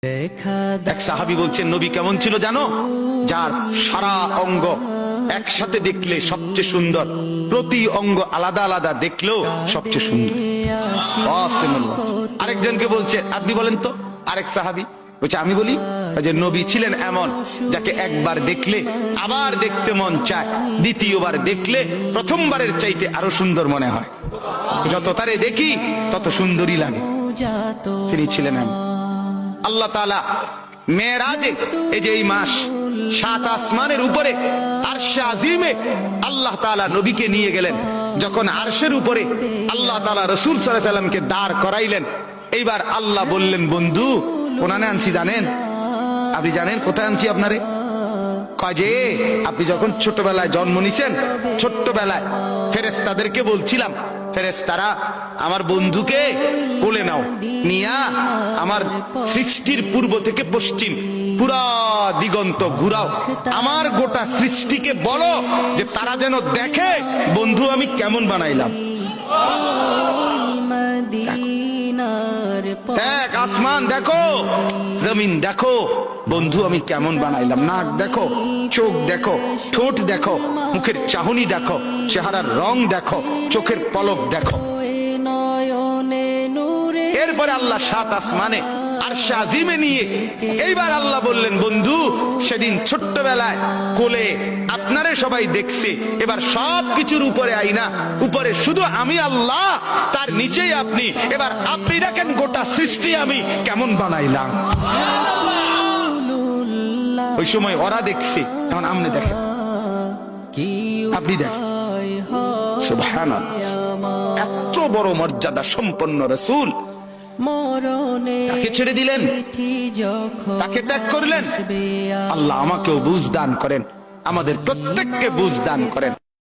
এক সাহাবী বলছেন, নবী কেমন ছিল জানো? যার সারা অঙ্গ একসাথে দেখলে সবচেয়ে সুন্দর, প্রতি অঙ্গ আলাদা আলাদা দেখলেও সবচেয়ে সুন্দর। আরেকজনকে বলছে, আপনি বলেন তো। আরেক সাহাবী বলছে, আমি বলি যে নবী ছিলেন এমন যাকে একবার দেখলে আবার দেখতে মন চায়, দ্বিতীয়বার দেখলে প্রথমবারের চাইতে আরো সুন্দর মনে হয়, যত তারে দেখি তত সুন্দরই লাগে। তিনি ছিলেন এমন। আল্লাহ তাআলা মেরাজে, এই যে এই মাস, 7 আসমানের উপরে আরশে আজিমে আল্লাহ তাআলা নবীকে নিয়ে গেলেন। যখন আরশের উপরে আল্লাহ তাআলা রাসূল সাল্লাল্লাহু আলাইহি সাল্লামকে দাঁড় করাইলেন, এইবার আল্লাহ বললেন, বন্ধু কোনানে আনছি জানেন? আপনি জানেন কোথায় আনছি আপনারে? কাজে আপনি যখন ছোটবেলায় জন্ম নিছেন, ছোট্টবেলায় ফেরেশতাদেরকে বলছিলাম, ফেরেশতারা আমার বন্ধুকে কোলে নাও, নিয়া আমার সৃষ্টির পূর্ব থেকে পশ্চিম পুরা দিগন্ত ঘুরাও, আমার গোটা সৃষ্টিকে বলো যে তারা যেন দেখে বন্ধু আমি কেমন বানাইলাম। দেখ আসমান দেখো, জমিন দেখো, বন্ধু আমি কেমন বানাইলাম। নাক দেখো, চোখ দেখো, ঠোঁট দেখো, মুখের চাহনি দেখো, চেহারার রং দেখো, চোখের পলক দেখো। এরপরে আল্লাহ 7 আসমানে আরশে আজিমে নিয়ে এইবার আল্লাহ বললেন, বন্ধু সেদিন ছোট্টবেলায় কোলে আপনারে সবাই দেখছে, এবার সব কিছুর উপরে আইনা, উপরে শুধু আমি আল্লাহ, তার নিচেই আপনি, এবার আপনি দেখেন গোটা সৃষ্টি আমি কেমন বানাইলাম। ওই সময় ওরা দেখছে, তখন আপনি দেখেন, আপনি দেখেন। সুবহানাল্লাহ, এত বড় মর্যাদা সম্পন্ন রাসূল তাকে ছেড়ে দিলেন, তাকে ত্যাগ করলেন। আল্লাহ আমাকেও বুঝ দান করেন, আমাদের প্রত্যেককে বুঝ দান করেন।